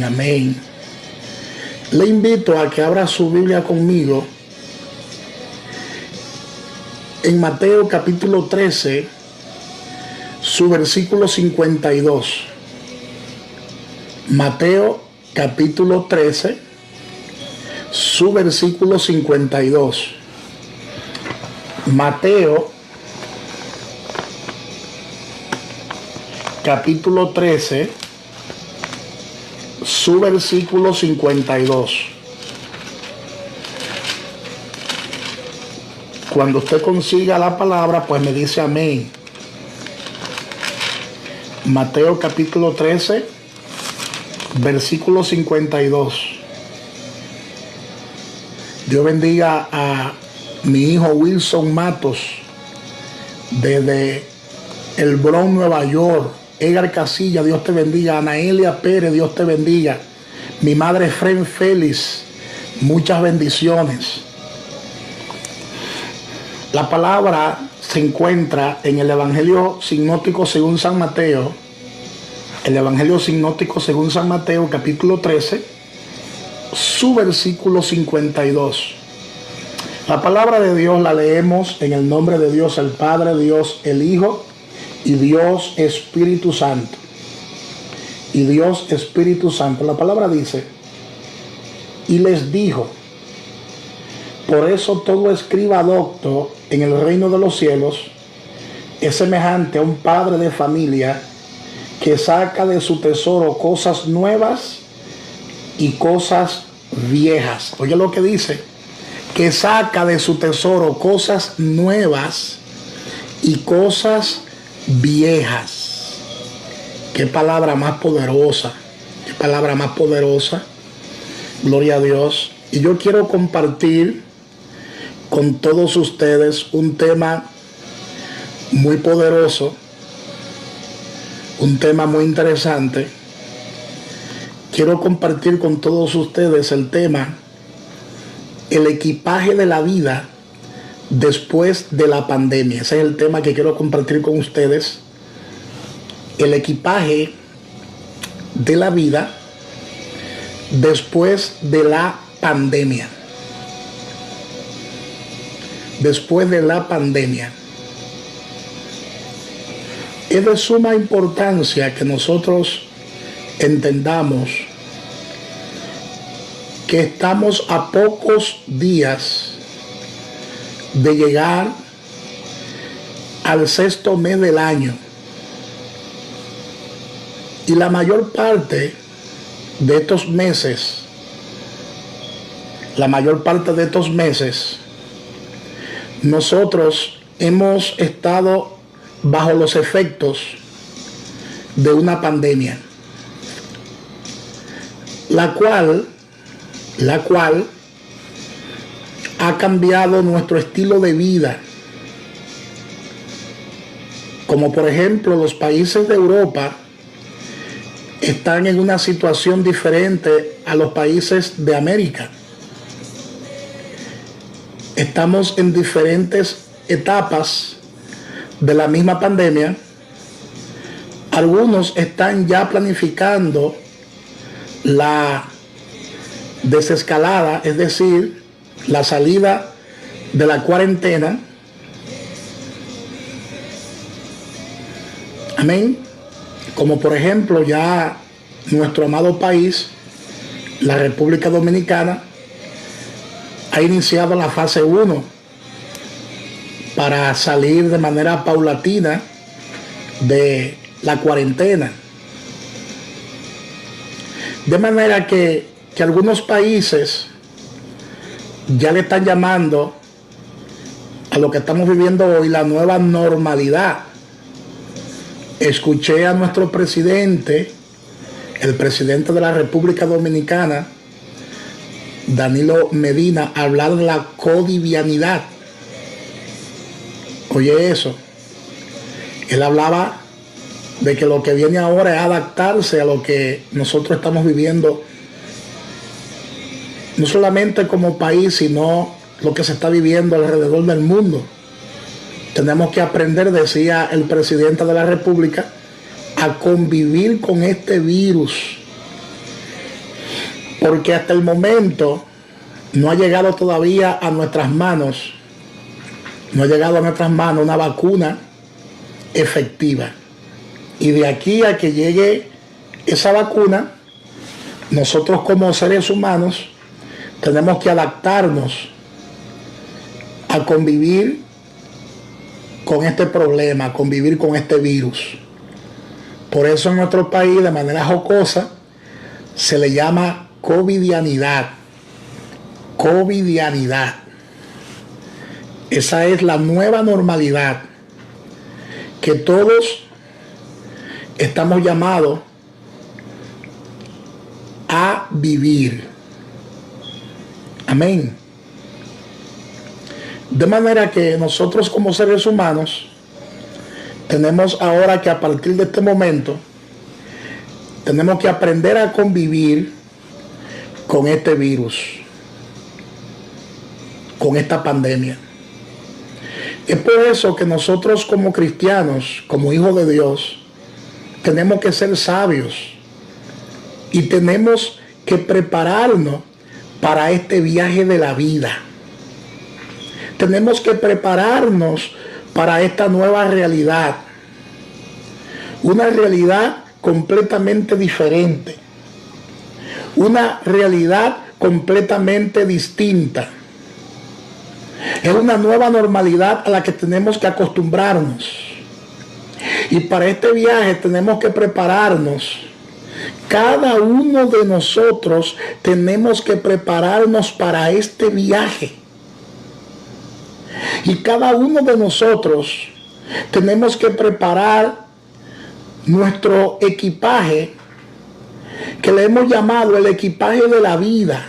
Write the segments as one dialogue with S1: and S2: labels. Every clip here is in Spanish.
S1: Amén. Le invito a que abra su Biblia conmigo en Mateo capítulo 13, su versículo 52. Mateo capítulo 13, su versículo 52. Mateo capítulo 13, su versículo 52. Cuando usted consiga la palabra, pues me dice amén. Mateo capítulo 13, versículo 52. Dios bendiga a mi hijo Wilson Matos desde el Bronx, Nueva York. Edgar Casilla, Dios te bendiga. Anaelia Pérez, Dios te bendiga. Mi madre Fren Félix, muchas bendiciones. La palabra se encuentra en el Evangelio Sinóptico según San Mateo. El Evangelio Sinóptico según San Mateo, capítulo 13, su versículo 52. La palabra de Dios la leemos en el nombre de Dios el Padre, Dios el Hijo y Dios Espíritu Santo. Y Dios Espíritu Santo. La palabra dice: y les dijo, por eso todo escriba docto en el reino de los cielos es semejante a un padre de familia que saca de su tesoro cosas nuevas y cosas viejas. Oye lo que dice, que saca de su tesoro cosas nuevas y cosas viejas. Qué palabra más poderosa, qué palabra más poderosa. Gloria a Dios. Y yo quiero compartir con todos ustedes un tema muy poderoso, un tema muy interesante. Quiero compartir con todos ustedes el tema: el equipaje de la vida después de la pandemia. Ese es el tema que quiero compartir con ustedes. El equipaje de la vida después de la pandemia. Después de la pandemia. Es de suma importancia que nosotros entendamos que estamos a pocos días de llegar al sexto mes del año. Y la mayor parte de estos meses, nosotros hemos estado bajo los efectos de una pandemia, la cual ha cambiado nuestro estilo de vida. Como por ejemplo, los países de Europa están en una situación diferente a los países de América. Estamos en diferentes etapas de la misma pandemia. Algunos están ya planificando la desescalada, es decir, la salida de la cuarentena. Amén. Como por ejemplo ya nuestro amado país, la República Dominicana, ha iniciado la fase 1 para salir de manera paulatina de la cuarentena. De manera que algunos países ya le están llamando a lo que estamos viviendo hoy la nueva normalidad. Escuché a nuestro presidente, el presidente de la República Dominicana, Danilo Medina, hablar de la covidianidad. Oye eso. Él hablaba de que lo que viene ahora es adaptarse a lo que nosotros estamos viviendo, no solamente como país, sino lo que se está viviendo alrededor del mundo. Tenemos que aprender, decía el presidente de la República, a convivir con este virus, porque hasta el momento no ha llegado todavía a nuestras manos, una vacuna efectiva. Y de aquí a que llegue esa vacuna, nosotros como seres humanos tenemos que adaptarnos a convivir con este problema, a convivir con este virus. Por eso en nuestro país, de manera jocosa, se le llama covidianidad. Covidianidad. Esa es la nueva normalidad que todos estamos llamados a vivir. Amén. De manera que nosotros como seres humanos tenemos ahora que, a partir de este momento, tenemos que aprender a convivir con este virus, con esta pandemia. Es por eso que nosotros como cristianos, como hijos de Dios, tenemos que ser sabios y tenemos que prepararnos para este viaje de la vida. Tenemos que prepararnos para esta nueva realidad. Una realidad completamente diferente. Una realidad completamente distinta. Es una nueva normalidad a la que tenemos que acostumbrarnos. Y para este viaje tenemos que prepararnos. Cada uno de nosotros tenemos que prepararnos para este viaje. Y cada uno de nosotros tenemos que preparar nuestro equipaje, que le hemos llamado el equipaje de la vida.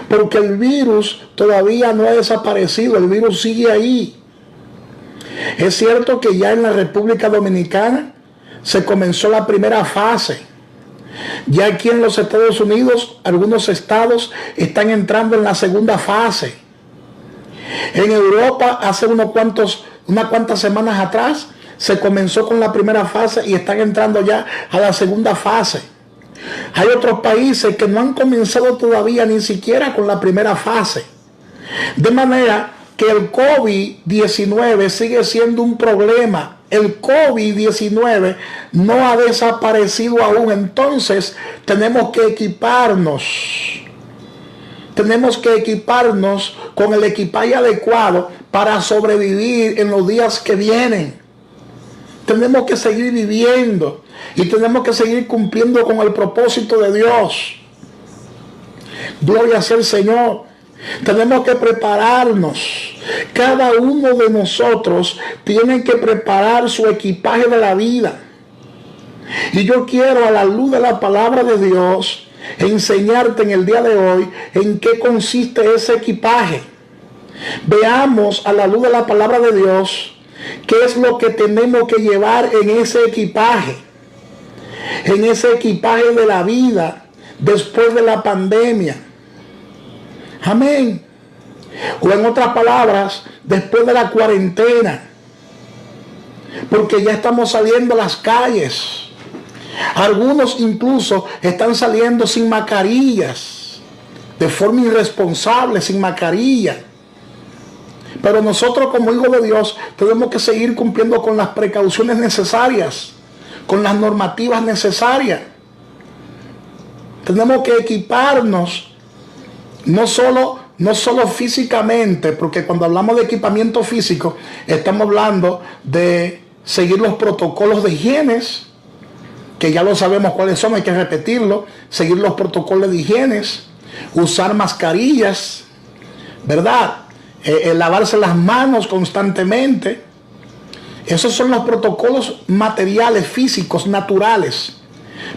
S1: Porque el virus todavía no ha desaparecido, el virus sigue ahí. Es cierto que ya en la República Dominicana se comenzó la primera fase. Ya aquí en los Estados Unidos, algunos estados están entrando en la segunda fase. En Europa, hace unas cuantas semanas atrás, se comenzó con la primera fase y están entrando ya a la segunda fase. Hay otros países que no han comenzado todavía ni siquiera con la primera fase. De manera que el COVID-19 sigue siendo un problema. El COVID-19 no ha desaparecido aún. Entonces tenemos que equiparnos. Tenemos que equiparnos con el equipaje adecuado para sobrevivir en los días que vienen. Tenemos que seguir viviendo y tenemos que seguir cumpliendo con el propósito de Dios. Gloria sea el Señor. Tenemos que prepararnos. Cada uno de nosotros tiene que preparar su equipaje de la vida. Y yo quiero, a la luz de la palabra de Dios, enseñarte en el día de hoy en qué consiste ese equipaje. Veamos a la luz de la palabra de Dios qué es lo que tenemos que llevar en ese equipaje. En ese equipaje de la vida después de la pandemia. Amén. O en otras palabras, después de la cuarentena. Porque ya estamos saliendo a las calles. Algunos incluso están saliendo sin mascarillas, de forma irresponsable, sin mascarilla. Pero nosotros, como hijos de Dios, tenemos que seguir cumpliendo con las precauciones necesarias, con las normativas necesarias. Tenemos que equiparnos, no solo físicamente, porque cuando hablamos de equipamiento físico, estamos hablando de seguir los protocolos de higiene, que ya lo sabemos cuáles son, hay que repetirlo, seguir los protocolos de higiene, usar mascarillas, ¿verdad? Lavarse las manos constantemente. Esos son los protocolos materiales, físicos, naturales.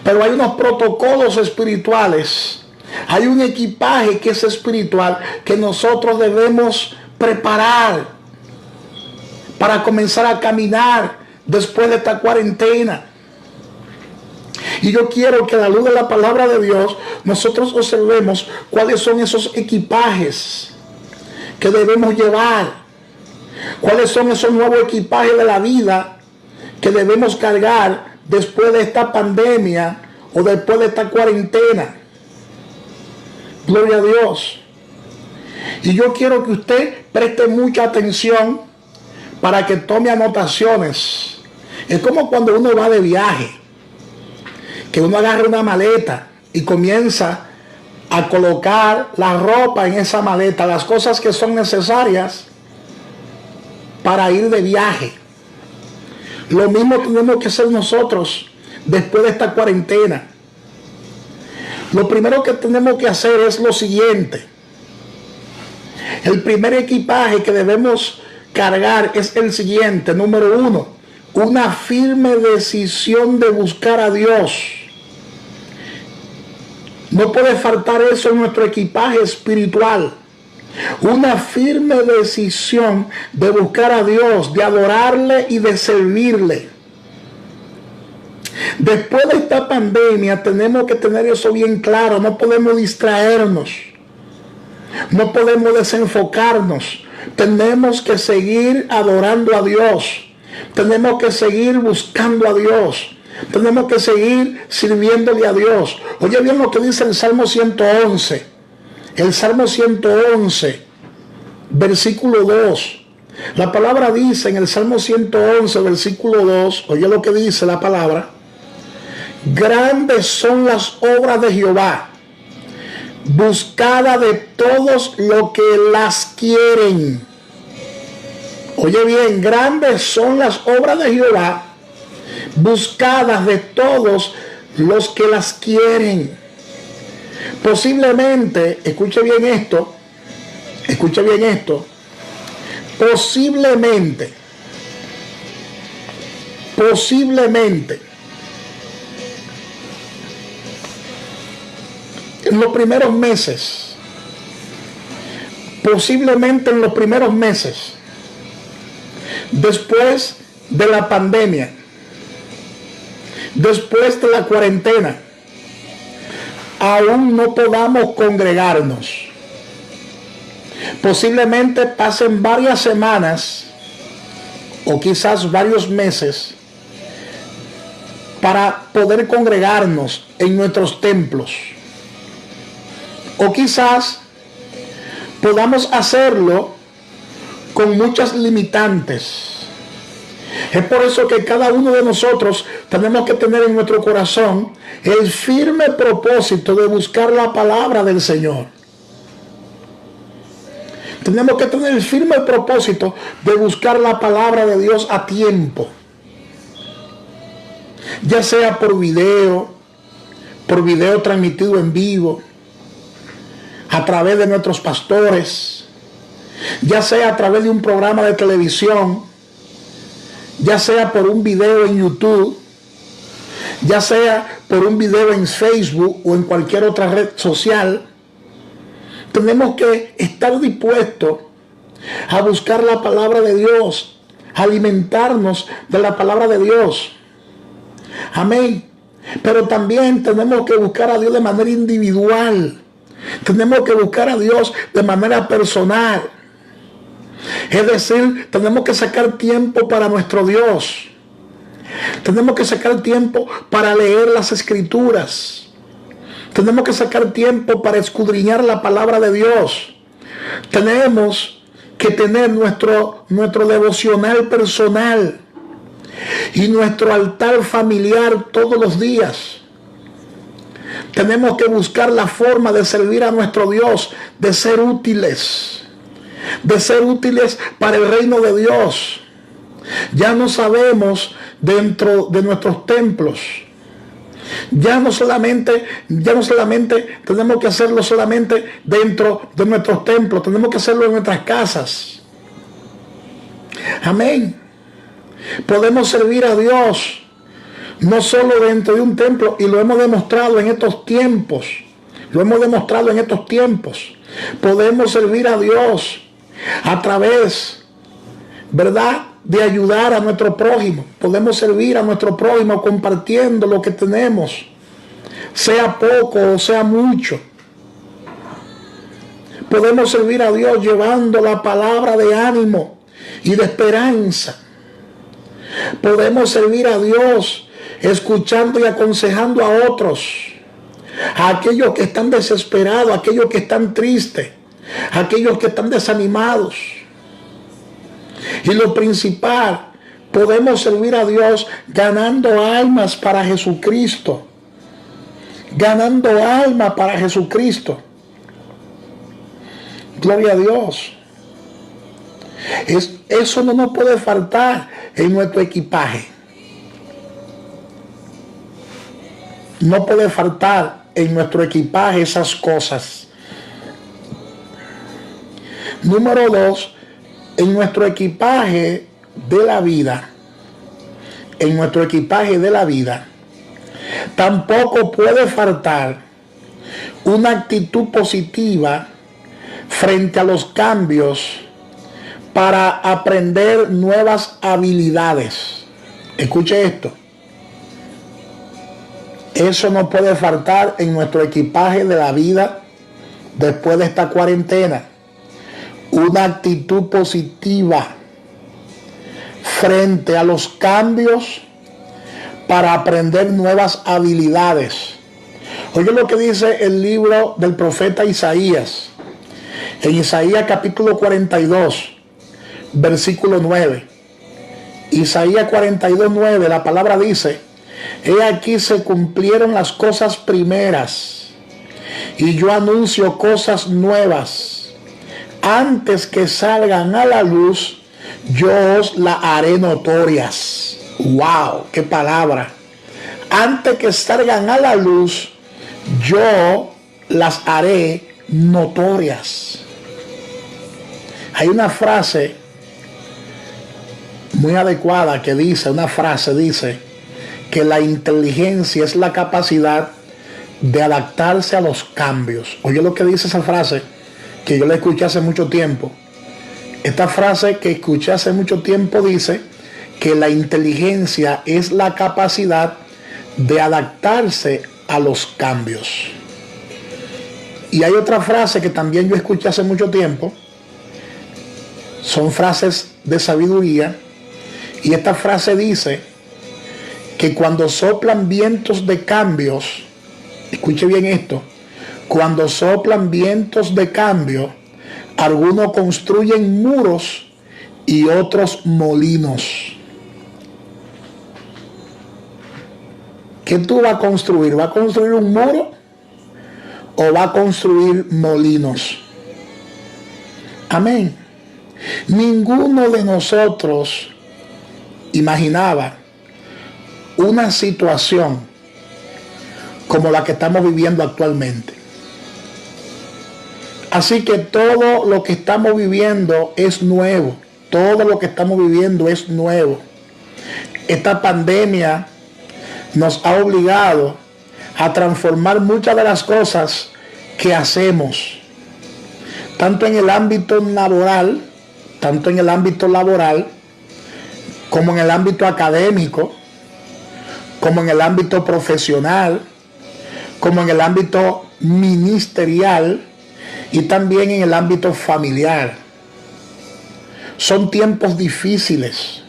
S1: Pero hay unos protocolos espirituales. Hay un equipaje que es espiritual que nosotros debemos preparar para comenzar a caminar después de esta cuarentena. Y yo quiero que a la luz de la palabra de Dios nosotros observemos cuáles son esos equipajes que debemos llevar. Cuáles son esos nuevos equipajes de la vida que debemos cargar después de esta pandemia o después de esta cuarentena. Gloria a Dios. Y yo quiero que usted preste mucha atención para que tome anotaciones. Es como cuando uno va de viaje, que uno agarra una maleta y comienza a colocar la ropa en esa maleta, las cosas que son necesarias para ir de viaje. Lo mismo tenemos que hacer nosotros después de esta cuarentena. Lo primero que tenemos que hacer es lo siguiente. El primer equipaje que debemos cargar es el siguiente. Número 1, una firme decisión de buscar a Dios. No puede faltar eso en nuestro equipaje espiritual. Una firme decisión de buscar a Dios, de adorarle y de servirle. Después de esta pandemia tenemos que tener eso bien claro. No podemos distraernos. No podemos desenfocarnos. Tenemos que seguir adorando a Dios. Tenemos que seguir buscando a Dios. Tenemos que seguir sirviéndole a Dios. Oye bien lo que dice el Salmo 111. El Salmo 111, versículo 2. La palabra dice en el Salmo 111, versículo 2, oye lo que dice la palabra. Grandes son las obras de Jehová, buscada de todos los que las quieren. Oye bien, grandes son las obras de Jehová, buscadas de todos los que las quieren. Posiblemente, escuche bien esto, posiblemente, en los primeros meses, después de la pandemia, después de la cuarentena, aún no podamos congregarnos. Posiblemente pasen varias semanas o quizás varios meses para poder congregarnos en nuestros templos. O quizás podamos hacerlo con muchas limitantes. Es por eso que cada uno de nosotros tenemos que tener en nuestro corazón el firme propósito de buscar la palabra del Señor. Tenemos que tener el firme propósito de buscar la palabra de Dios a tiempo. ya sea por video transmitido en vivo, a través de nuestros pastores, ya sea a través de un programa de televisión, ya sea por un video en YouTube, ya sea por un video en Facebook o en cualquier otra red social. Tenemos que estar dispuestos a buscar la palabra de Dios, a alimentarnos de la palabra de Dios. Amén. Pero también tenemos que buscar a Dios de manera individual. Tenemos que buscar a Dios de manera personal. Es decir, tenemos que sacar tiempo para nuestro Dios. Tenemos que sacar tiempo para leer las Escrituras. Tenemos que sacar tiempo para escudriñar la palabra de Dios. Tenemos que tener nuestro devocional personal y nuestro altar familiar todos los días. Tenemos que buscar la forma de servir a nuestro Dios, de ser útiles para el reino de Dios. Ya no sabemos dentro de nuestros templos. Ya no solamente tenemos que hacerlo solamente dentro de nuestros templos, tenemos que hacerlo en nuestras casas. Amén. Podemos servir a Dios no solo dentro de un templo, y lo hemos demostrado en estos tiempos. Podemos servir a Dios a través, ¿verdad?, de ayudar a nuestro prójimo. Podemos servir a nuestro prójimo compartiendo lo que tenemos, sea poco o sea mucho. Podemos servir a Dios llevando la palabra de ánimo y de esperanza. Podemos servir a Dios escuchando y aconsejando a otros, a aquellos que están desesperados, a aquellos que están tristes, a aquellos que están desanimados. Y lo principal, podemos servir a Dios ganando almas para Jesucristo. Ganando almas para Jesucristo. Gloria a Dios. Eso no nos puede faltar en nuestro equipaje. No puede faltar en nuestro equipaje esas cosas. Número 2, en nuestro equipaje de la vida, tampoco puede faltar una actitud positiva frente a los cambios para aprender nuevas habilidades. Escuche esto. Eso no puede faltar en nuestro equipaje de la vida después de esta cuarentena. Una actitud positiva frente a los cambios para aprender nuevas habilidades. Oye lo que dice el libro del profeta Isaías. En Isaías capítulo 42, versículo 9. Isaías 42, 9, la palabra dice: he aquí se cumplieron las cosas primeras, y yo anuncio cosas nuevas. Antes que salgan a la luz, yo os la haré notorias. ¡Wow! ¡Qué palabra! Antes que salgan a la luz, yo las haré notorias. Hay una frase muy adecuada que dice, que la inteligencia es la capacidad de adaptarse a los cambios. Oye lo que dice esa frase, que yo la escuché hace mucho tiempo. Esta frase que escuché hace mucho tiempo dice que la inteligencia es la capacidad de adaptarse a los cambios. Y hay otra frase que también yo escuché hace mucho tiempo. Son frases de sabiduría. Y esta frase dice que cuando soplan vientos de cambios, escuche bien esto, cuando soplan vientos de cambio, algunos construyen muros y otros molinos. ¿Qué tú vas a construir? ¿Va a construir un muro o va a construir molinos? Amén. Ninguno de nosotros imaginaba una situación como la que estamos viviendo actualmente. Así que todo lo que estamos viviendo es nuevo. Todo lo que estamos viviendo es nuevo. Esta pandemia nos ha obligado a transformar muchas de las cosas que hacemos, tanto en el ámbito laboral, como en el ámbito académico, como en el ámbito profesional, como en el ámbito ministerial y también en el ámbito familiar. Son tiempos difíciles,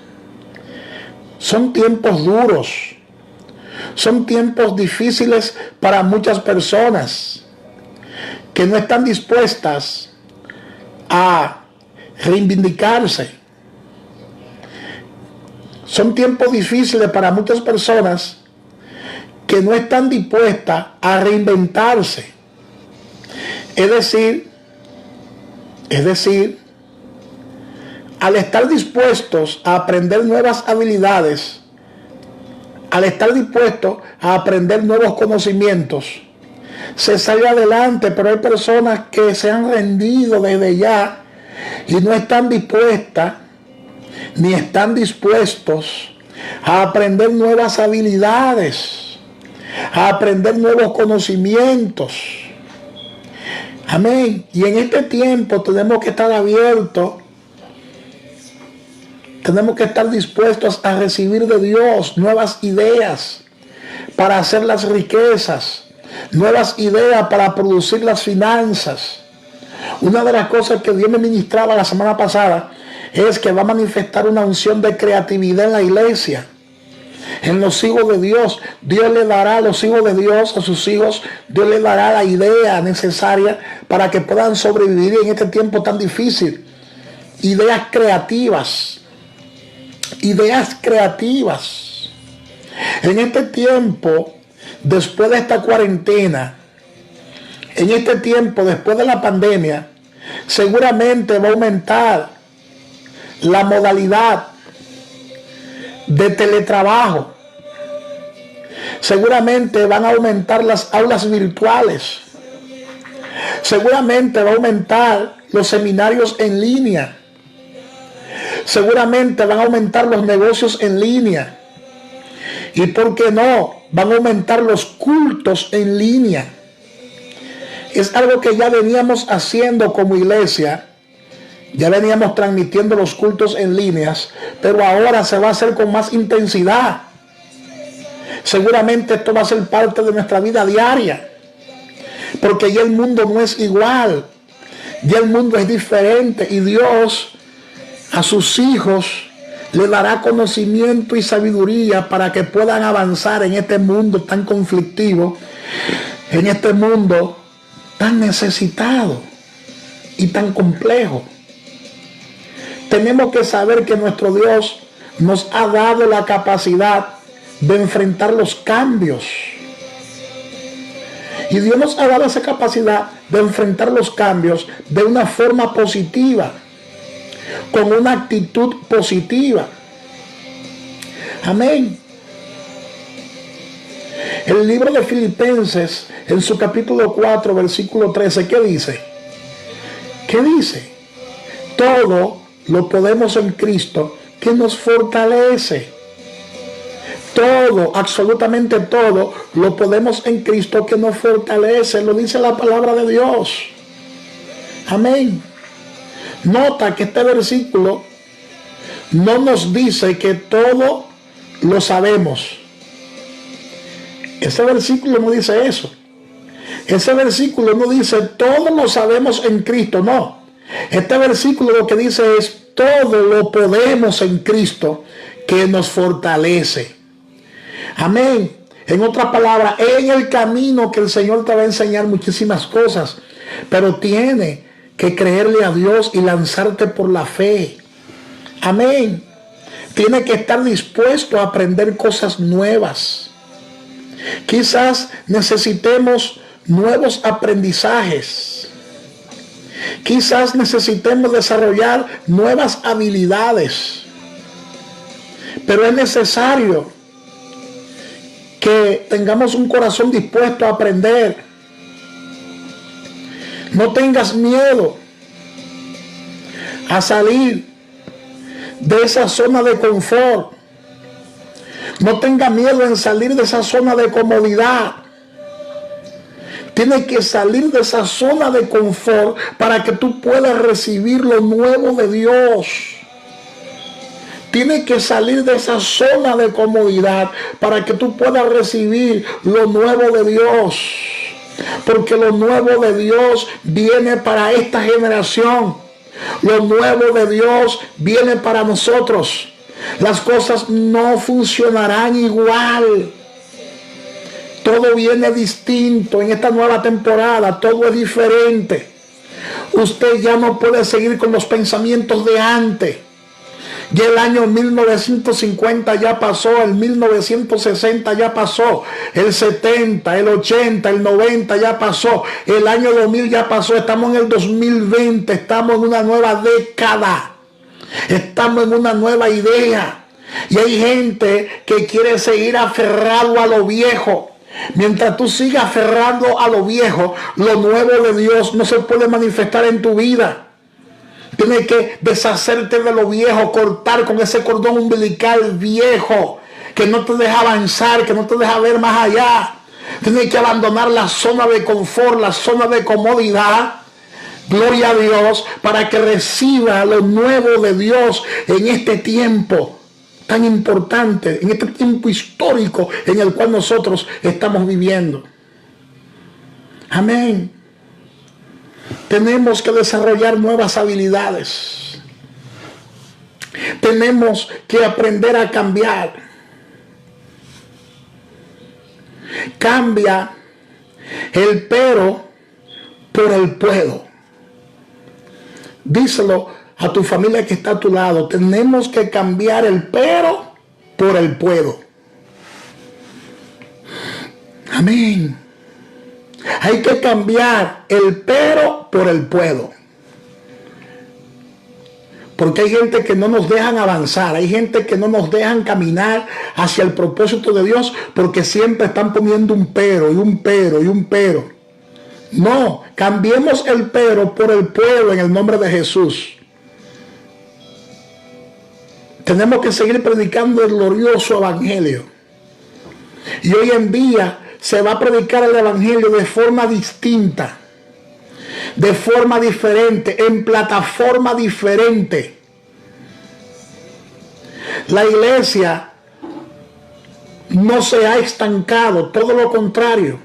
S1: son tiempos duros, son tiempos difíciles para muchas personas que no están dispuestas a reivindicarse. Son tiempos difíciles para muchas personas que no están dispuestas a reinventarse. Es decir, al estar dispuestos a aprender nuevas habilidades, al estar dispuestos a aprender nuevos conocimientos, se sale adelante, pero hay personas que se han rendido desde ya y no están dispuestas ni están dispuestos a aprender nuevas habilidades, a aprender nuevos conocimientos. Amén. Y en este tiempo tenemos que estar abiertos, tenemos que estar dispuestos a recibir de Dios nuevas ideas para hacer las riquezas, nuevas ideas para producir las finanzas. Una de las cosas que Dios me ministraba la semana pasada es que va a manifestar una unción de creatividad en la iglesia, en los hijos de Dios. Dios le dará a los hijos de Dios, a sus hijos, Dios le dará la idea necesaria para que puedan sobrevivir en este tiempo tan difícil. Ideas creativas. Ideas creativas. En este tiempo, después de esta cuarentena, en este tiempo, después de la pandemia, seguramente va a aumentar la modalidad de teletrabajo. Seguramente van a aumentar las aulas virtuales. Seguramente va a aumentar los seminarios en línea. Seguramente van a aumentar los negocios en línea. Y por qué no, van a aumentar los cultos en línea. Es algo que ya veníamos haciendo como iglesia. Ya veníamos transmitiendo los cultos en líneas, pero ahora se va a hacer con más intensidad. Seguramente esto va a ser parte de nuestra vida diaria, porque ya el mundo no es igual, ya el mundo es diferente y Dios a sus hijos le dará conocimiento y sabiduría para que puedan avanzar en este mundo tan conflictivo, en este mundo tan necesitado y tan complejo. Tenemos que saber que nuestro Dios nos ha dado la capacidad de enfrentar los cambios. Y Dios nos ha dado esa capacidad de enfrentar los cambios de una forma positiva, con una actitud positiva. Amén. El libro de Filipenses, en su capítulo 4, versículo 13, ¿qué dice? ¿Qué dice? Todo lo podemos en Cristo que nos fortalece. Todo, absolutamente todo, lo podemos en Cristo que nos fortalece. Lo dice la palabra de Dios. Amén. Nota que este versículo no nos dice que todo lo sabemos. Ese versículo no dice eso. Ese versículo no dice todo lo sabemos en Cristo, no. Este versículo lo que dice es todo lo podemos en Cristo que nos fortalece. Amén. En otras palabras, en el camino que el Señor te va a enseñar muchísimas cosas, pero tiene que creerle a Dios y lanzarte por la fe. Amén. Tiene que estar dispuesto a aprender cosas nuevas. Quizás necesitemos nuevos aprendizajes. Quizás necesitemos desarrollar nuevas habilidades. Pero es necesario que tengamos un corazón dispuesto a aprender. No tengas miedo a salir de esa zona de confort. No tengas miedo en salir de esa zona de comodidad. Tienes que salir de esa zona de confort para que tú puedas recibir lo nuevo de Dios. Tienes que salir de esa zona de comodidad para que tú puedas recibir lo nuevo de Dios. Porque lo nuevo de Dios viene para esta generación. Lo nuevo de Dios viene para nosotros. Las cosas no funcionarán igual. Todo viene distinto en esta nueva temporada. Todo es diferente. Usted ya no puede seguir con los pensamientos de antes. Ya el año 1950 ya pasó, el 1960 ya pasó, el 70, el 80, el 90 ya pasó, el año 2000 ya pasó, estamos en el 2020, estamos en una nueva década, estamos en una nueva idea. Y hay gente que quiere seguir aferrado a lo viejo. Mientras tú sigas aferrando a lo viejo, lo nuevo de Dios no se puede manifestar en tu vida. Tienes que deshacerte de lo viejo, cortar con ese cordón umbilical viejo que no te deja avanzar, que no te deja ver más allá. Tienes que abandonar la zona de confort, la zona de comodidad. Gloria a Dios, para que reciba lo nuevo de Dios en este tiempo tan importante, en este tiempo histórico en el cual nosotros estamos viviendo. Amén. Tenemos que desarrollar nuevas habilidades. Tenemos que aprender a cambiar. Cambia el pero por el puedo. Díselo a tu familia que está a tu lado. Tenemos que cambiar el pero por el puedo. Amén. Hay que cambiar el pero por el puedo. Porque hay gente que no nos dejan avanzar. Hay gente que no nos dejan caminar hacia el propósito de Dios porque siempre están poniendo un pero y un pero y un pero. No, cambiemos el pero por el puedo en el nombre de Jesús. Tenemos que seguir predicando el glorioso evangelio. Y hoy en día se va a predicar el evangelio de forma distinta, de forma diferente, en plataforma diferente. La iglesia no se ha estancado, todo lo contrario.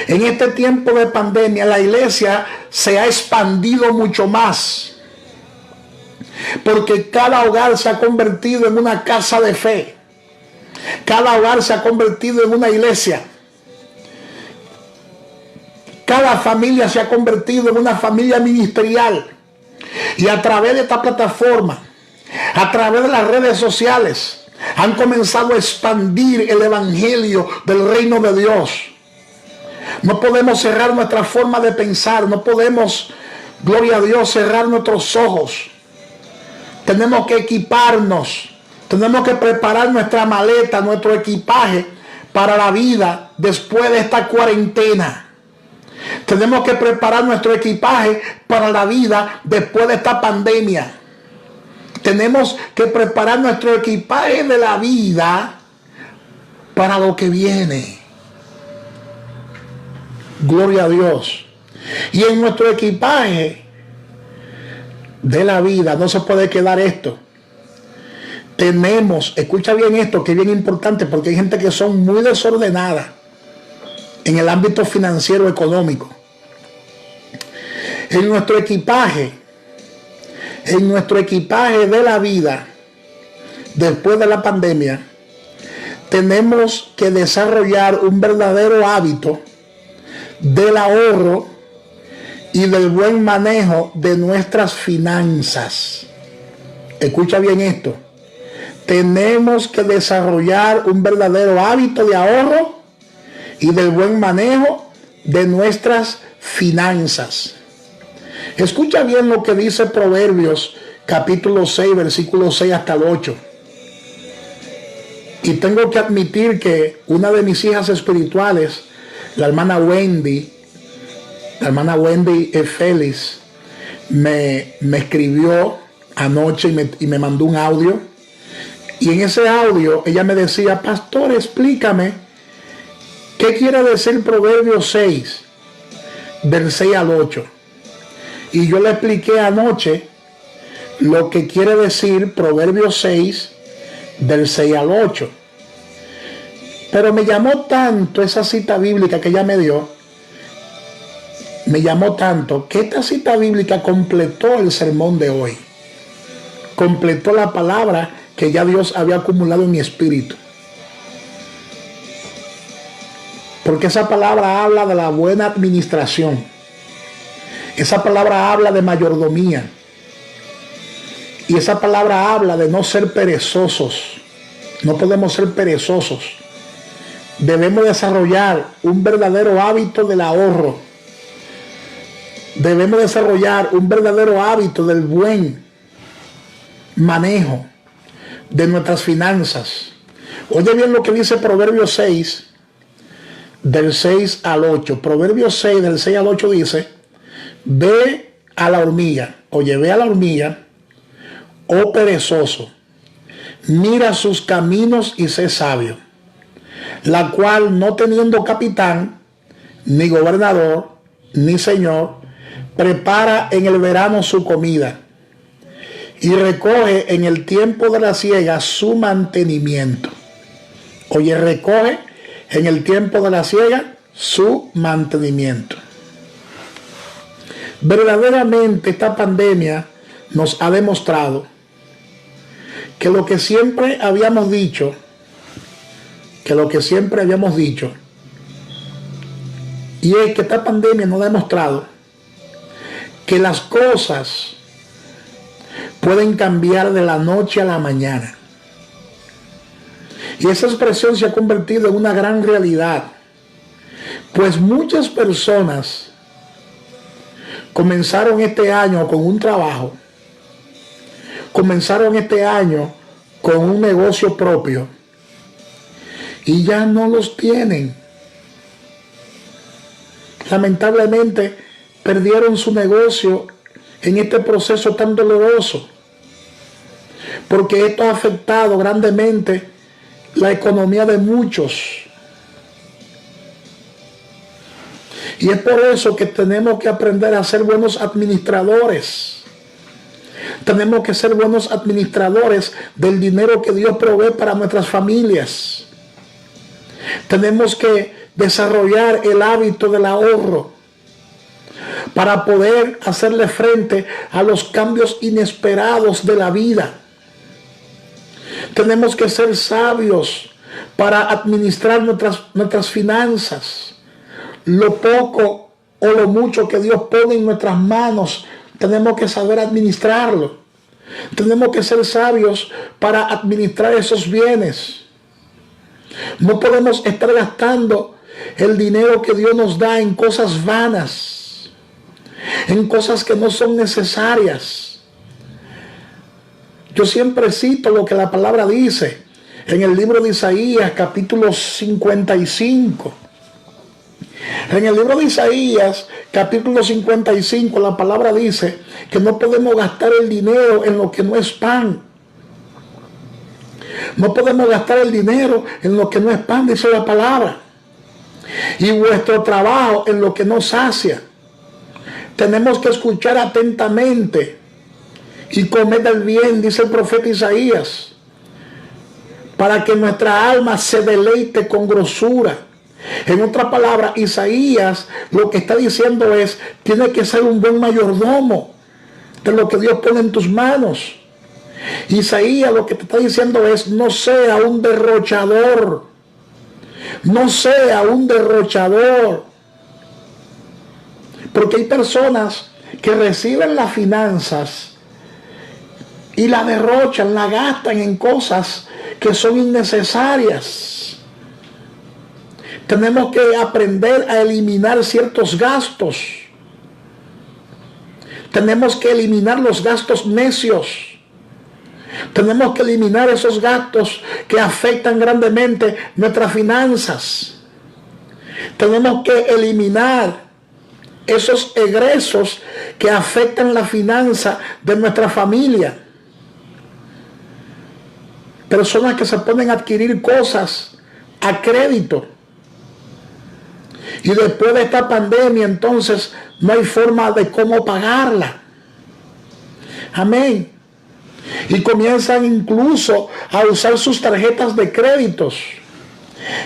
S1: En este tiempo de pandemia, la iglesia se ha expandido mucho más, porque cada hogar se ha convertido en una casa de fe. Cada hogar se ha convertido en una iglesia. Cada familia se ha convertido en una familia ministerial. Y a través de esta plataforma, a través de las redes sociales, han comenzado a expandir el evangelio del reino de Dios. No podemos cerrar nuestra forma de pensar. No podemos, gloria a Dios, cerrar nuestros ojos. Tenemos que equiparnos. Tenemos que preparar nuestra maleta, nuestro equipaje para la vida después de esta cuarentena. Tenemos que preparar nuestro equipaje para la vida después de esta pandemia. Tenemos que preparar nuestro equipaje de la vida para lo que viene. Gloria a Dios. Y en nuestro equipaje de la vida no se puede quedar esto. Tenemos, escucha bien esto que es bien importante, porque hay gente que son muy desordenada en el ámbito financiero económico. En nuestro equipaje de la vida después de la pandemia, tenemos que desarrollar un verdadero hábito del ahorro y del buen manejo de nuestras finanzas. Escucha bien esto. Tenemos que desarrollar un verdadero hábito de ahorro y del buen manejo de nuestras finanzas. Escucha bien lo que dice Proverbios capítulo 6, versículo 6 hasta el 8. Y tengo que admitir que una de mis hijas espirituales, la hermana Wendy Félix, me escribió anoche y me mandó un audio. Y en ese audio ella me decía: pastor, explícame qué quiere decir Proverbios 6, del 6 al 8. Y yo le expliqué anoche lo que quiere decir Proverbios 6, del 6 al 8. Pero me llamó tanto esa cita bíblica que ella me dio, me llamó tanto que esta cita bíblica completó el sermón de hoy, completó la palabra que ya Dios había acumulado en mi espíritu. Porque esa palabra habla de la buena administración, esa palabra habla de mayordomía, y esa palabra habla de no ser perezosos. No podemos ser perezosos. Debemos desarrollar un verdadero hábito del ahorro. Debemos desarrollar un verdadero hábito del buen manejo de nuestras finanzas. Oye bien lo que dice Proverbios 6, del 6 al 8. Proverbios 6, del 6 al 8 dice: ve a la hormiga, oye, ve a la hormiga, oh perezoso, mira sus caminos y sé sabio, la cual, no teniendo capitán, ni gobernador, ni señor, prepara en el verano su comida y recoge en el tiempo de la siega su mantenimiento. Oye, recoge en el tiempo de la siega su mantenimiento. Verdaderamente esta pandemia nos ha demostrado que lo que siempre habíamos dicho, y es que esta pandemia nos ha demostrado que las cosas pueden cambiar de la noche a la mañana. Y esa expresión se ha convertido en una gran realidad, pues muchas personas comenzaron este año con un trabajo, comenzaron este año con un negocio propio y ya no los tienen. Lamentablemente perdieron su negocio en este proceso tan doloroso, porque esto ha afectado grandemente la economía de muchos. Y es por eso que tenemos que aprender a ser buenos administradores. Tenemos que ser buenos administradores del dinero que Dios provee para nuestras familias. Tenemos que desarrollar el hábito del ahorro para poder hacerle frente a los cambios inesperados de la vida. Tenemos que ser sabios para administrar nuestras finanzas. Lo poco o lo mucho que Dios pone en nuestras manos, tenemos que saber administrarlo. Tenemos que ser sabios para administrar esos bienes. No podemos estar gastando el dinero que Dios nos da en cosas vanas, en cosas que no son necesarias. Yo siempre cito lo que la palabra dice en el libro de Isaías, capítulo 55. En el libro de Isaías, capítulo 55, la palabra dice que no podemos gastar el dinero en lo que no es pan. No podemos gastar el dinero en lo que no es pan, dice la palabra. Y vuestro trabajo en lo que no sacia. Tenemos que escuchar atentamente y comer del bien, dice el profeta Isaías, para que nuestra alma se deleite con grosura. En otra palabra, Isaías lo que está diciendo es: tiene que ser un buen mayordomo de lo que Dios pone en tus manos. Isaías lo que te está diciendo es: no sea un derrochador, no sea un derrochador. Porque hay personas que reciben las finanzas y la derrochan, la gastan en cosas que son innecesarias. Tenemos que aprender a eliminar ciertos gastos. Tenemos que eliminar los gastos necios, Tenemos que eliminar esos gastos que afectan grandemente nuestras finanzas. Tenemos que eliminar esos egresos que afectan la finanza de nuestra familia. Personas que se ponen a adquirir cosas a crédito. Y después de esta pandemia, entonces, no hay forma de cómo pagarla. Amén. Y comienzan incluso a usar sus tarjetas de créditos.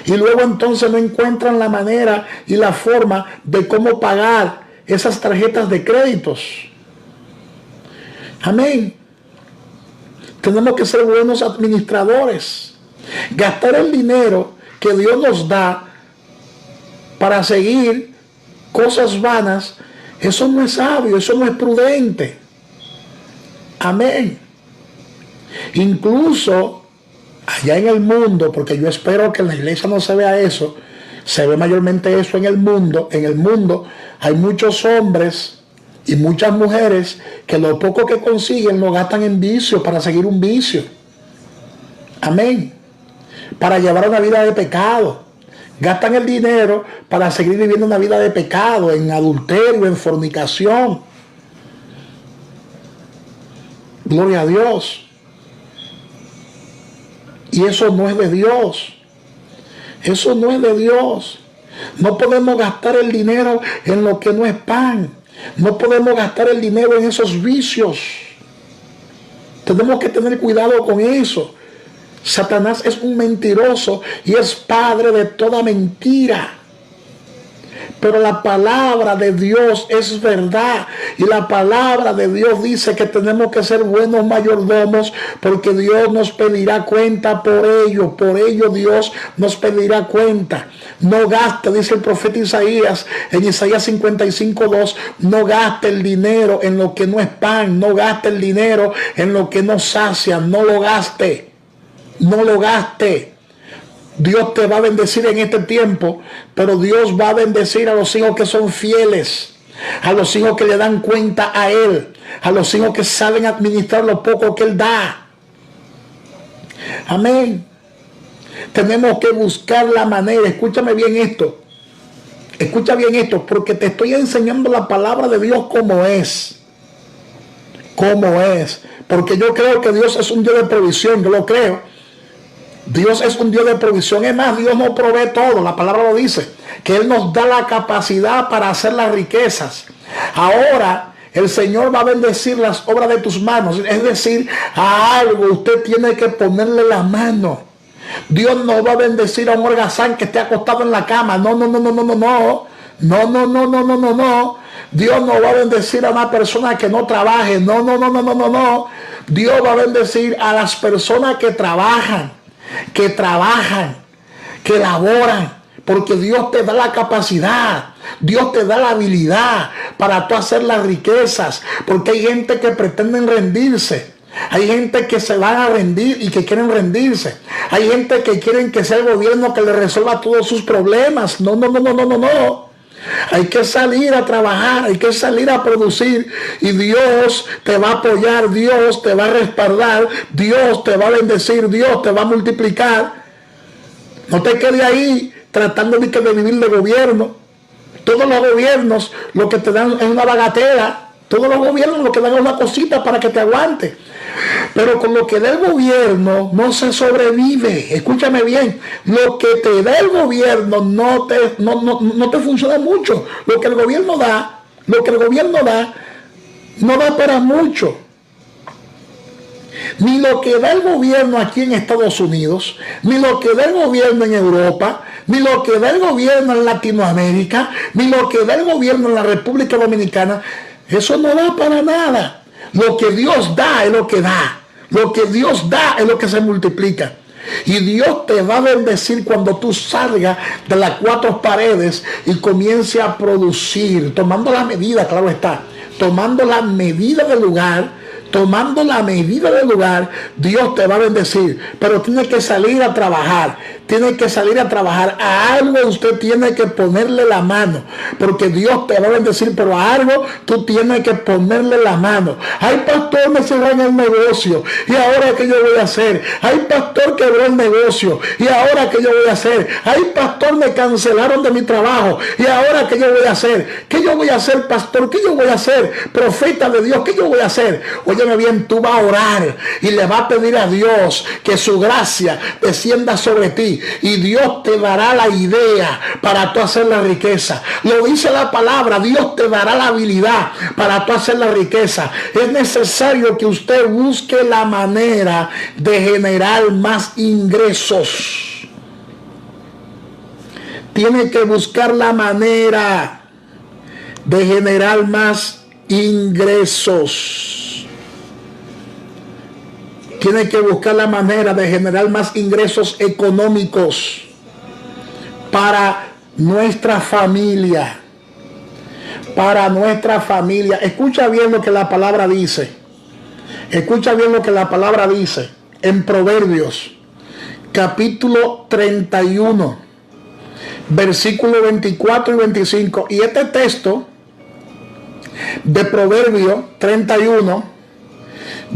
S1: Y luego entonces no encuentran la manera y la forma de cómo pagar esas tarjetas de créditos. Amén. Tenemos que ser buenos administradores. Gastar el dinero que Dios nos da para seguir cosas vanas, eso no es sabio, eso no es prudente. Amén. Incluso allá en el mundo, porque yo espero que en la iglesia no se vea eso, se ve mayormente eso en el mundo. En el mundo hay muchos hombres y muchas mujeres que lo poco que consiguen lo gastan en vicio, para seguir un vicio. Amén. Para llevar una vida de pecado. Gastan el dinero para seguir viviendo una vida de pecado, en adulterio, en fornicación. Gloria a Dios. Y eso no es de Dios. Eso no es de Dios. No podemos gastar el dinero en lo que no es pan. No podemos gastar el dinero en esos vicios. Tenemos que tener cuidado con eso. Satanás es un mentiroso y es padre de toda mentira. Pero la palabra de Dios es verdad. Y la palabra de Dios dice que tenemos que ser buenos mayordomos, porque Dios nos pedirá cuenta por ello. Por ello Dios nos pedirá cuenta. No gaste, dice el profeta Isaías en Isaías 55:2, no gaste el dinero en lo que no es pan. No gaste el dinero en lo que no sacia. No lo gaste. No lo gaste. Dios te va a bendecir en este tiempo, pero Dios va a bendecir a los hijos que son fieles, a los hijos que le dan cuenta a Él, a los hijos que saben administrar lo poco que Él da. Amén. Tenemos que buscar la manera. Escúchame bien esto. Escucha bien esto, porque te estoy enseñando la palabra de Dios como es. Como es. Porque yo creo que Dios es un Dios de provisión, yo lo creo. Dios es un Dios de provisión. Es más, Dios no provee todo. La palabra lo dice, que Él nos da la capacidad para hacer las riquezas. Ahora el Señor va a bendecir las obras de tus manos. Es decir, a algo usted tiene que ponerle la mano. Dios no va a bendecir a un holgazán que esté acostado en la cama. No. No. Dios no va a bendecir a una persona que no trabaje. No. Dios va a bendecir a las personas que trabajan, que laboran, porque Dios te da la capacidad, Dios te da la habilidad para tú hacer las riquezas, porque hay gente que pretenden rendirse, hay gente que se van a rendir y que quieren rendirse, hay gente que quieren que sea el gobierno que le resuelva todos sus problemas. No. Hay que salir a trabajar, hay que salir a producir, y Dios te va a apoyar, Dios te va a respaldar, Dios te va a bendecir, Dios te va a multiplicar. No te quedes ahí tratando de vivir de gobierno. Todos los gobiernos lo que te dan es una bagatela. Todos los gobiernos lo que dan es una cosita para que te aguante. Pero con lo que da el gobierno no se sobrevive. Escúchame bien. Lo que te da el gobierno no te funciona mucho. Lo que el gobierno da no da para mucho. Ni lo que da el gobierno aquí en Estados Unidos, ni lo que da el gobierno en Europa, ni lo que da el gobierno en Latinoamérica, ni lo que da el gobierno en la República Dominicana. Eso no da para nada. Lo que Dios da es lo que da. Lo que Dios da es lo que se multiplica. Y Dios te va a bendecir cuando tú salgas de las cuatro paredes y comiences a producir, tomando las medidas, claro está, tomando las medidas del lugar, tomando la medida del lugar, Dios te va a bendecir. Pero tiene que salir a trabajar. Tiene que salir a trabajar. A algo usted tiene que ponerle la mano. Porque Dios te va a bendecir, pero a algo tú tienes que ponerle la mano. Ay, pastor, me cerraron el negocio. ¿Y ahora qué yo voy a hacer? Ay, pastor, quebró el negocio. ¿Y ahora qué yo voy a hacer? Ay, pastor, me cancelaron de mi trabajo. ¿Y ahora qué yo voy a hacer? ¿Qué yo voy a hacer, pastor? ¿Qué yo voy a hacer? Profeta de Dios, ¿qué yo voy a hacer? Óyeme bien, tú vas a orar y le vas a pedir a Dios que su gracia descienda sobre ti. Y Dios te dará la idea para tú hacer la riqueza. Lo dice la palabra, Dios te dará la habilidad para tú hacer la riqueza. Es necesario que usted busque la manera de generar más ingresos. Tiene que buscar la manera de generar más ingresos. Tiene que buscar la manera de generar más ingresos económicos para nuestra familia. Para nuestra familia. Escucha bien lo que la palabra dice. Escucha bien lo que la palabra dice en Proverbios, capítulo 31, versículos 24 y 25. Y este texto de Proverbios 31,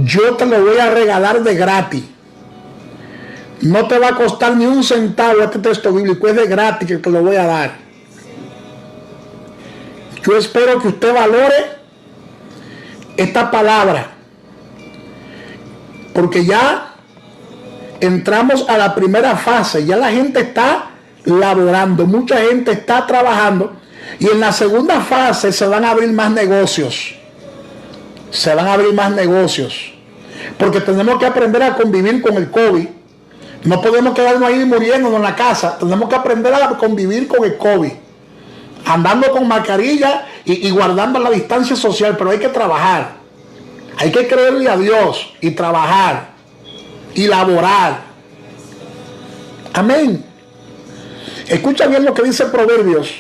S1: yo te lo voy a regalar de gratis. No te va a costar ni un centavo este texto bíblico, es de gratis que te lo voy a dar. Yo espero que usted valore esta palabra, porque ya entramos a la primera fase, ya la gente está laborando, mucha gente está trabajando, y en la segunda fase se van a abrir más negocios. Se van a abrir más negocios, porque tenemos que aprender a convivir con el COVID. No podemos quedarnos ahí muriéndonos en la casa. Tenemos que aprender a convivir con el COVID, andando con mascarilla y guardando la distancia social. Pero hay que trabajar, hay que creerle a Dios y trabajar y laborar. Amén. Escucha bien lo que dice Proverbios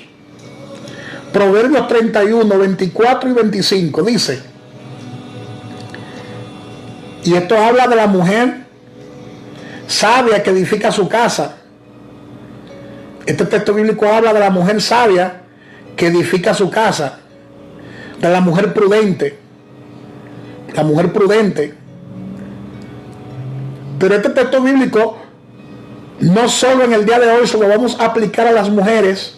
S1: 31, 24 y 25. Dice: y esto habla de la mujer sabia que edifica su casa. Este texto bíblico habla de la mujer sabia que edifica su casa, de la mujer prudente. La mujer prudente. Pero este texto bíblico no solo en el día de hoy se lo vamos a aplicar a las mujeres,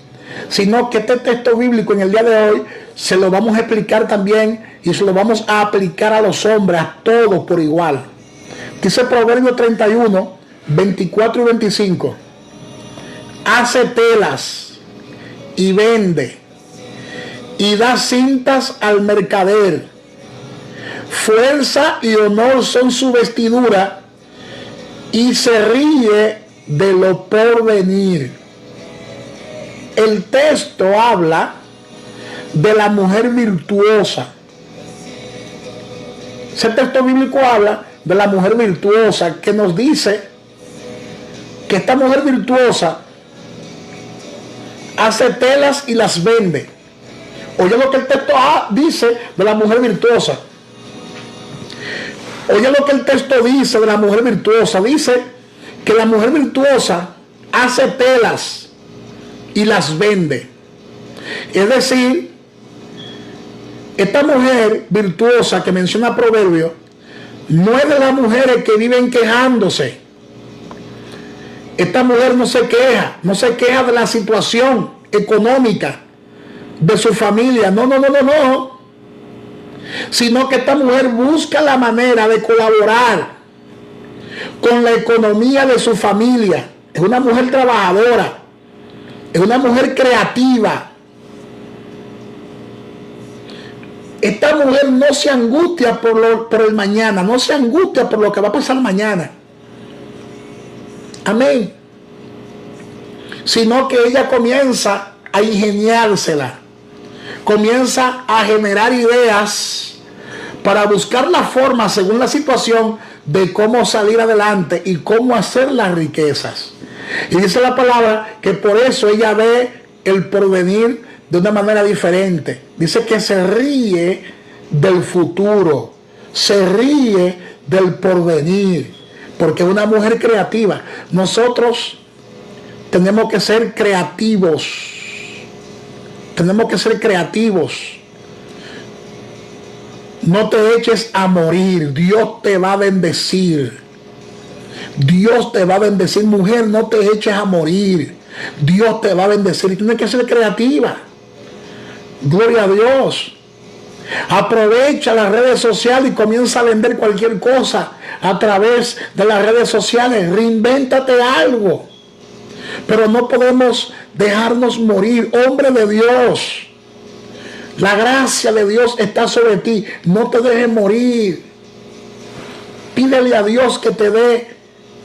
S1: sino que este texto bíblico en el día de hoy se lo vamos a explicar también y se lo vamos a aplicar a los hombres, a todos por igual. Dice Proverbio 31, 24 y 25. Hace telas y vende y da cintas al mercader. Fuerza y honor son su vestidura y se ríe de lo por venir. El texto habla de la mujer virtuosa. Ese texto bíblico habla de la mujer virtuosa, que nos dice que esta mujer virtuosa hace telas y las vende. Oye lo que el texto dice de la mujer virtuosa. Oye lo que el texto dice de la mujer virtuosa. Dice que la mujer virtuosa hace telas y las vende. Es decir, esta mujer virtuosa que menciona Proverbio no es de las mujeres que viven quejándose. Esta mujer no se queja de la situación económica de su familia. No. Sino que esta mujer busca la manera de colaborar con la economía de su familia. Es una mujer trabajadora. Es una mujer creativa. Esta mujer no se angustia por el mañana, no se angustia por lo que va a pasar mañana. Amén. Sino que ella comienza a ingeniársela, comienza a generar ideas para buscar la forma, según la situación, de cómo salir adelante y cómo hacer las riquezas. Y dice la palabra que por eso ella ve el porvenir de una manera diferente. Dice que se ríe del futuro, se ríe del porvenir, porque es una mujer creativa. Nosotros tenemos que ser creativos. Tenemos que ser creativos. No te eches a morir. Dios te va a bendecir. Dios te va a bendecir. Mujer, no te eches a morir. Dios te va a bendecir. Y tienes que ser creativa. Gloria a Dios. Aprovecha las redes sociales y comienza a vender cualquier cosa a través de las redes sociales. Reinvéntate algo. Pero no podemos dejarnos morir. Hombre de Dios, la gracia de Dios está sobre ti. No te dejes morir. Pídele a Dios que te dé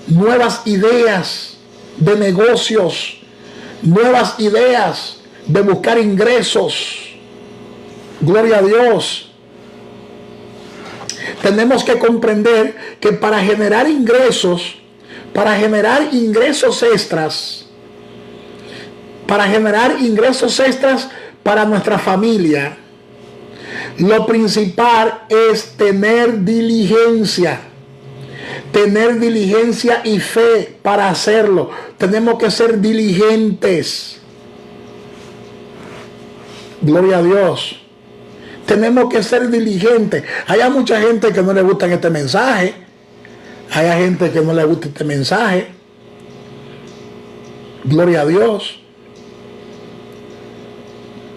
S1: nuevas ideas de negocios, nuevas ideas de buscar ingresos. Gloria a Dios. Tenemos que comprender que para generar ingresos extras, para nuestra familia, lo principal es tener diligencia y fe para hacerlo. Tenemos que ser diligentes. Gloria a Dios. Tenemos que ser diligentes. Hay mucha gente que no le gusta este mensaje. Hay gente que no le gusta este mensaje. Gloria a Dios.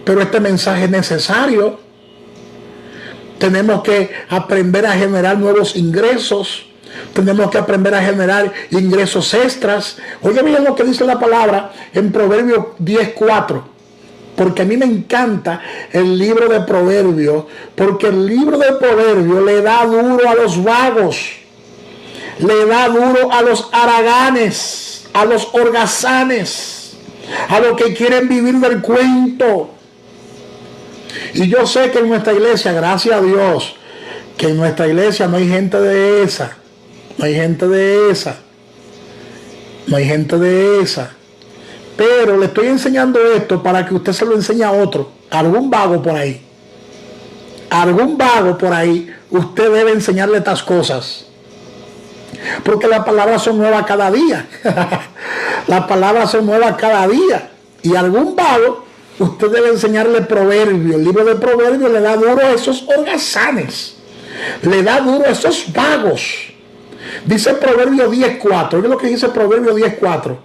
S1: Pero este mensaje es necesario. Tenemos que aprender a generar nuevos ingresos. Tenemos que aprender a generar ingresos extras. Oye bien lo que dice la palabra en Proverbios 10:4. Porque a mí me encanta el libro de Proverbios. Porque el libro de Proverbios le da duro a los vagos. Le da duro a los haraganes, a los holgazanes, a los que quieren vivir del cuento. Y yo sé que en nuestra iglesia, gracias a Dios, que en nuestra iglesia no hay gente de esa. No hay gente de esa. No hay gente de esa. Pero le estoy enseñando esto para que usted se lo enseñe a otro. Algún vago por ahí. Algún vago por ahí. Usted debe enseñarle estas cosas. Porque las palabras son nuevas cada día. Las palabras son nuevas cada día. Y algún vago, usted debe enseñarle Proverbios. El libro de Proverbios le da duro a esos holgazanes. Le da duro a esos vagos. Dice Proverbios 10:4. Oye lo que dice Proverbios 10:4.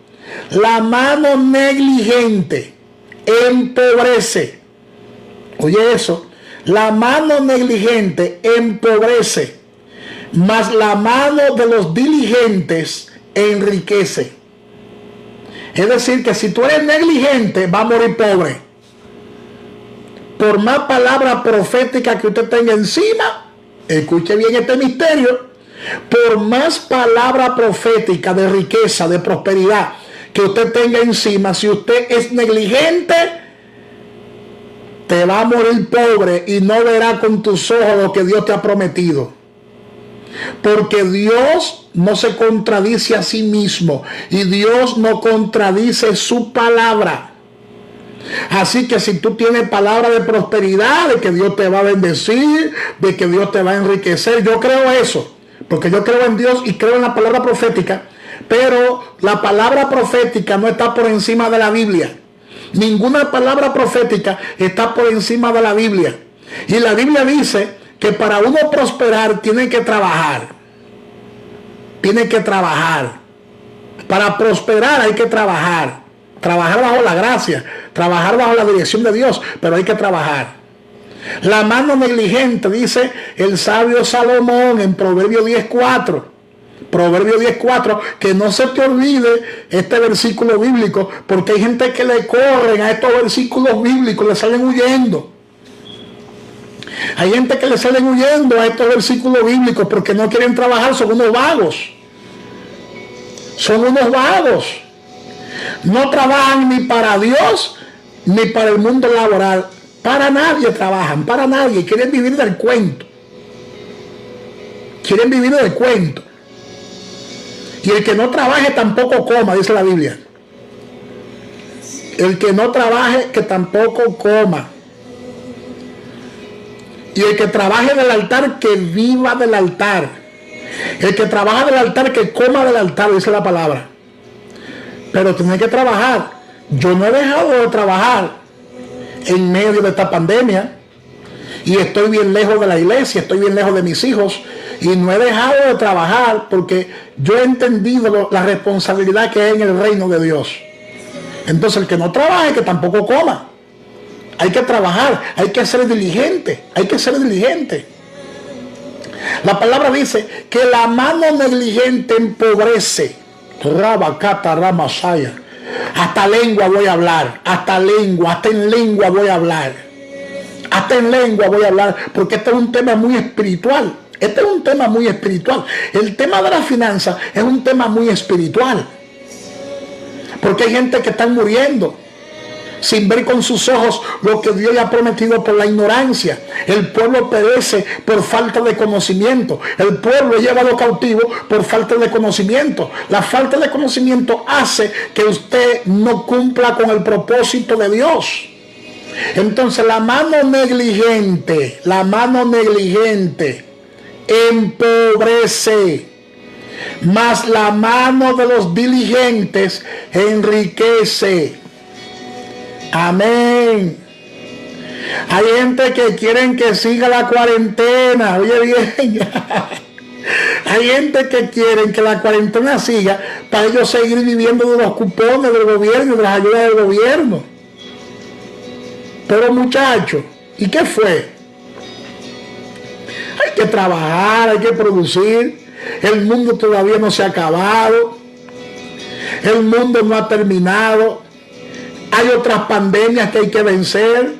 S1: La mano negligente empobrece. Oye eso. La mano negligente empobrece, mas la mano de los diligentes enriquece. Es decir, que si tú eres negligente, va a morir pobre. Por más palabra profética que usted tenga encima, escuche bien este misterio, por más palabra profética de riqueza, de prosperidad que usted tenga encima, si usted es negligente, te va a morir pobre y no verá con tus ojos lo que Dios te ha prometido. Porque Dios no se contradice a sí mismo y Dios no contradice su palabra. Así que si tú tienes palabra de prosperidad, de que Dios te va a bendecir, de que Dios te va a enriquecer, yo creo eso, porque yo creo en Dios y creo en la palabra profética. Pero la palabra profética no está por encima de la Biblia. Ninguna palabra profética está por encima de la Biblia. Y la Biblia dice que para uno prosperar tiene que trabajar. Tiene que trabajar. Para prosperar hay que trabajar. Trabajar bajo la gracia. Trabajar bajo la dirección de Dios. Pero hay que trabajar. La mano negligente, dice el sabio Salomón en Proverbios 10:4. Proverbios 10:4, que no se te olvide este versículo bíblico, porque hay gente que le corren a estos versículos bíblicos, le salen huyendo. Hay gente que le salen huyendo a estos versículos bíblicos porque no quieren trabajar, son unos vagos. Son unos vagos. No trabajan ni para Dios ni para el mundo laboral. Para nadie trabajan, para nadie. Quieren vivir del cuento. Quieren vivir del cuento. Y el que no trabaje tampoco coma, dice la Biblia. El que no trabaje, que tampoco coma. Y el que trabaje del altar, que viva del altar. El que trabaja del altar, que coma del altar, dice la palabra. Pero tiene que trabajar. Yo no he dejado de trabajar en medio de esta pandemia. Y estoy bien lejos de la iglesia, estoy bien lejos de mis hijos. Y no he dejado de trabajar porque yo he entendido la responsabilidad que hay en el reino de Dios. Entonces el que no trabaje, que tampoco coma. Hay que trabajar, hay que ser diligente, hay que ser diligente. La palabra dice que la mano negligente empobrece. Rabacata Ramasaya. Hasta lengua voy a hablar, hasta en lengua voy a hablar. Hasta en lengua voy a hablar, porque este es un tema muy espiritual. Este es un tema muy espiritual. El tema de la finanza es un tema muy espiritual. Porque hay gente que está muriendo sin ver con sus ojos lo que Dios le ha prometido por la ignorancia. El pueblo perece por falta de conocimiento. El pueblo es llevado cautivo por falta de conocimiento. La falta de conocimiento hace que usted no cumpla con el propósito de Dios. Entonces la mano negligente empobrece, mas la mano de los diligentes enriquece. Amén. Hay gente que quieren que siga la cuarentena. Oye bien. Hay gente que quieren que la cuarentena siga para ellos seguir viviendo de los cupones del gobierno y de las ayudas del gobierno. Pero muchachos, ¿y qué fue? Hay que trabajar, hay que producir. El mundo todavía no se ha acabado. El mundo no ha terminado. Hay otras pandemias que hay que vencer.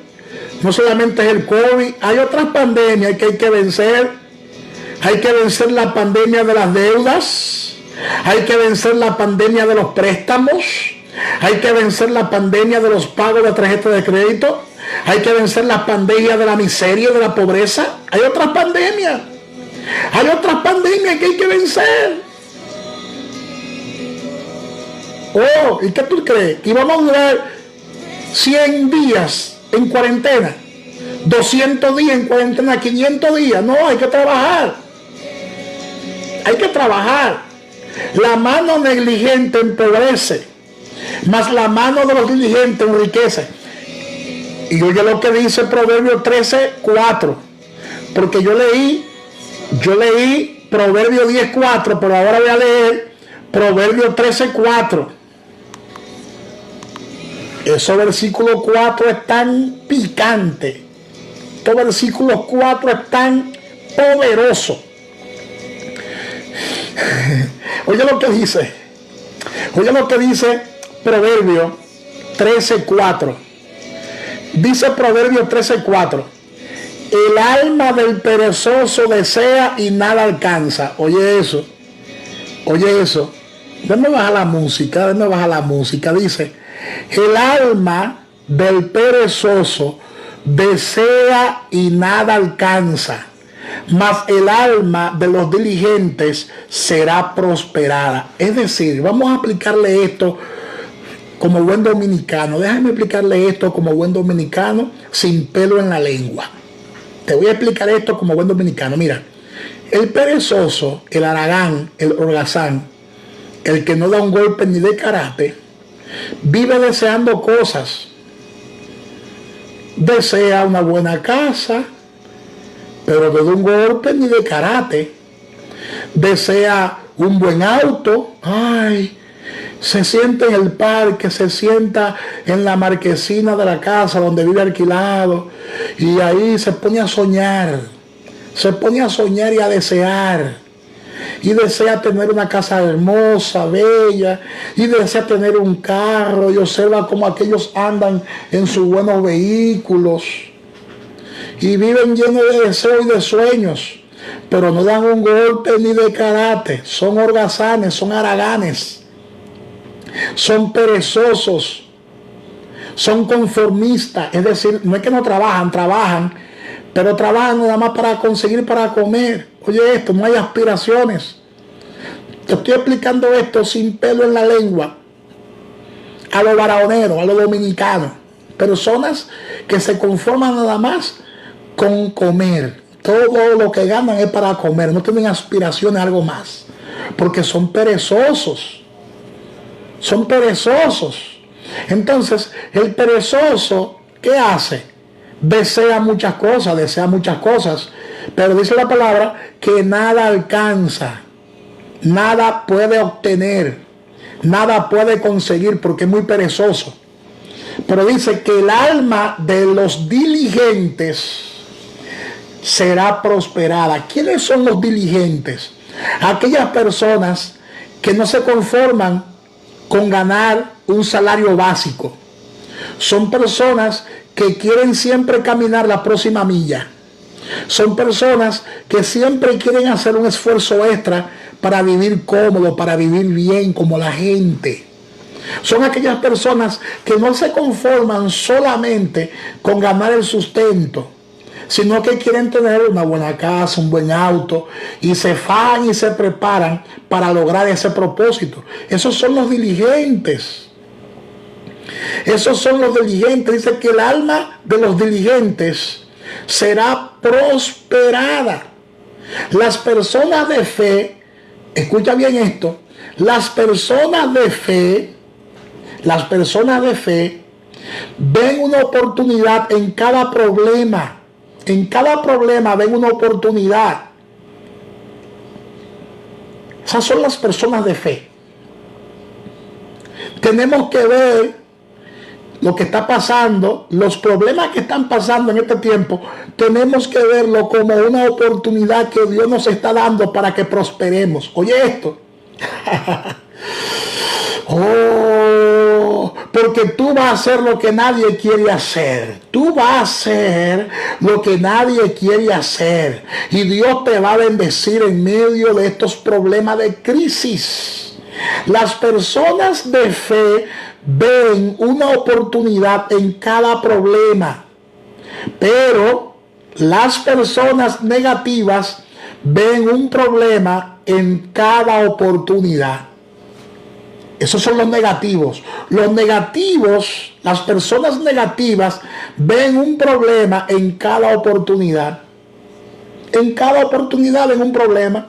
S1: No solamente es el COVID. Hay otras pandemias que hay que vencer. Hay que vencer la pandemia de las deudas. Hay que vencer la pandemia de los préstamos. Hay que vencer la pandemia de los pagos de tarjeta de crédito. Hay que vencer la pandemia de la miseria y de la pobreza. Hay otras pandemias. Hay otras pandemias que hay que vencer. Oh, ¿y qué tú crees? ¿Y vamos a durar 100 días en cuarentena? 200 días en cuarentena, 500 días. No, hay que trabajar. Hay que trabajar. La mano negligente empobrece, mas la mano de los diligentes enriquece. Y oye lo que dice Proverbios 13:4. Porque yo leí Proverbios 10:4, pero ahora voy a leer Proverbios 13:4. Esos versículos 4 están picantes. Estos versículos 4 están poderosos. Oye lo que dice. Oye lo que dice Proverbios 13:4. Dice Proverbios 13:4. El alma del perezoso desea y nada alcanza. Oye eso. Oye eso. Déjame bajar la música. Dice, el alma del perezoso desea y nada alcanza, mas el alma de los diligentes será prosperada. Es decir, vamos a aplicarle esto como buen dominicano. Déjame explicarle esto como buen dominicano sin pelo en la lengua. Te voy a explicar esto como buen dominicano. Mira, el perezoso, el haragán, el holgazán, el que no da un golpe ni de karate, vive deseando cosas. Desea una buena casa, pero no de un golpe ni de karate. Desea un buen auto. Ay, se sienta en el parque, se sienta en la marquesina de la casa donde vive alquilado y ahí se pone a soñar. Se pone a soñar y a desear. Y desea tener una casa hermosa, bella, y desea tener un carro, y observa cómo aquellos andan en sus buenos vehículos y viven llenos de deseos y de sueños, pero no dan un golpe ni de karate. Son holgazanes, son haraganes, son perezosos, son conformistas. Es decir, no es que no trabajan, pero trabajan nada más para conseguir para comer. Oye esto, no hay aspiraciones. Te estoy explicando esto sin pelo en la lengua, a los barahoneros, a los dominicanos, personas que se conforman nada más con comer. Todo lo que ganan es para comer. No tienen aspiraciones a algo más. Porque son perezosos. Son perezosos. Entonces, el perezoso, ¿qué hace? Desea muchas cosas. Pero dice la palabra que nada alcanza. Nada puede obtener. Nada puede conseguir porque es muy perezoso. Pero dice que el alma de los diligentes será prosperada. ¿Quiénes son los diligentes? Aquellas personas que no se conforman con ganar un salario básico. Son personas que quieren siempre caminar la próxima milla. Son personas que siempre quieren hacer un esfuerzo extra para vivir cómodo, para vivir bien como la gente. Son aquellas personas que no se conforman solamente con ganar el sustento, sino que quieren tener una buena casa, un buen auto, y se fajan y se preparan para lograr ese propósito. Esos son los diligentes. Esos son los diligentes. Dice que el alma de los diligentes será prosperada. Las personas de fe, escucha bien esto, las personas de fe ven una oportunidad en cada problema. En cada problema ven una oportunidad. Esas son las personas de fe. Tenemos que ver lo que está pasando, los problemas que están pasando en este tiempo, tenemos que verlo como una oportunidad que Dios nos está dando para que prosperemos. Oye esto. Porque tú vas a hacer lo que nadie quiere hacer. Tú vas a hacer lo que nadie quiere hacer. Y Dios te va a bendecir en medio de estos problemas de crisis. Las personas de fe ven una oportunidad en cada problema. Pero las personas negativas ven un problema en cada oportunidad. Esos son los negativos. Los negativos, las personas negativas, ven un problema en cada oportunidad. En cada oportunidad ven un problema.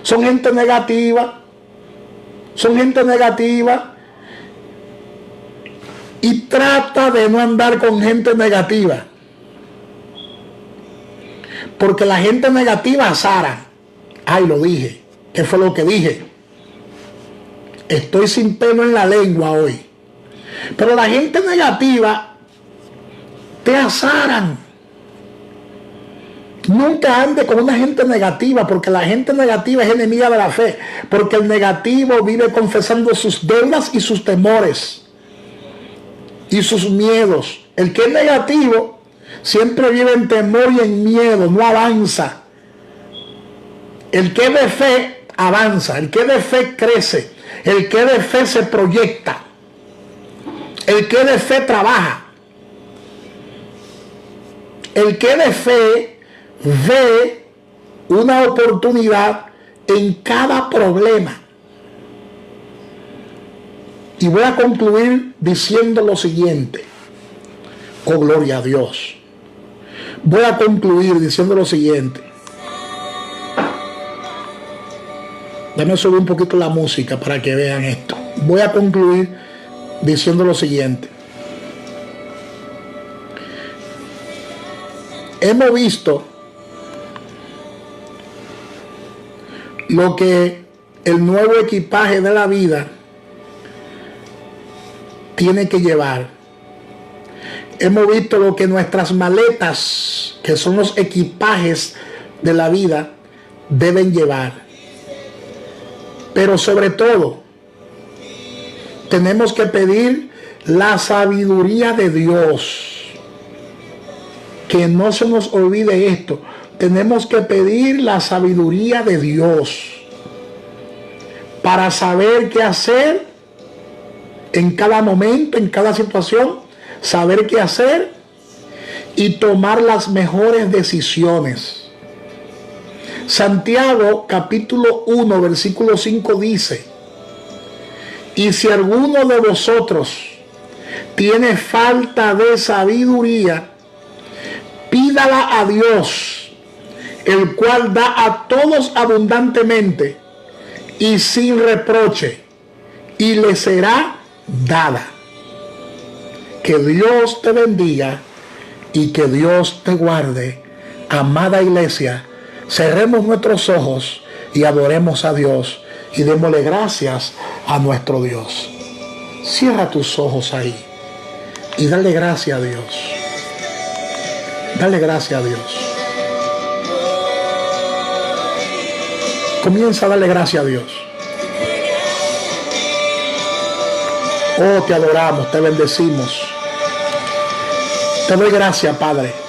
S1: Son gente negativa. Son gente negativa. Y trata de no andar con gente negativa. Porque la gente negativa azara. Ay, lo dije. ¿Qué fue lo que dije? Estoy sin pelo en la lengua hoy. Pero la gente negativa te azaran. Nunca ande con una gente negativa, porque la gente negativa es enemiga de la fe. Porque el negativo vive confesando sus deudas y sus temores y sus miedos. El que es negativo siempre vive en temor y en miedo, no avanza. El que es de fe avanza, el que es de fe crece. El que de fe se proyecta. El que de fe trabaja. El que de fe ve una oportunidad en cada problema. Y voy a concluir diciendo lo siguiente. Oh, gloria a Dios. Voy a concluir diciendo lo siguiente. Dame subir un poquito la música para que vean esto. Voy a concluir diciendo lo siguiente. Hemos visto lo que el nuevo equipaje de la vida tiene que llevar. Hemos visto lo que nuestras maletas, que son los equipajes de la vida, deben llevar. Pero sobre todo, tenemos que pedir la sabiduría de Dios. Que no se nos olvide esto. Tenemos que pedir la sabiduría de Dios para saber qué hacer en cada momento, en cada situación, saber qué hacer y tomar las mejores decisiones. Santiago capítulo 1 versículo 5 dice: y si alguno de vosotros tiene falta de sabiduría, pídala a Dios, el cual da a todos abundantemente y sin reproche, y le será dada. Que Dios te bendiga y que Dios te guarde. Amada iglesia, cerremos nuestros ojos y adoremos a Dios y démosle gracias a nuestro Dios. Cierra tus ojos ahí y dale gracias a Dios. Dale gracias a Dios. Comienza a darle gracias a Dios. Oh, te adoramos, te bendecimos. Te doy gracias, Padre.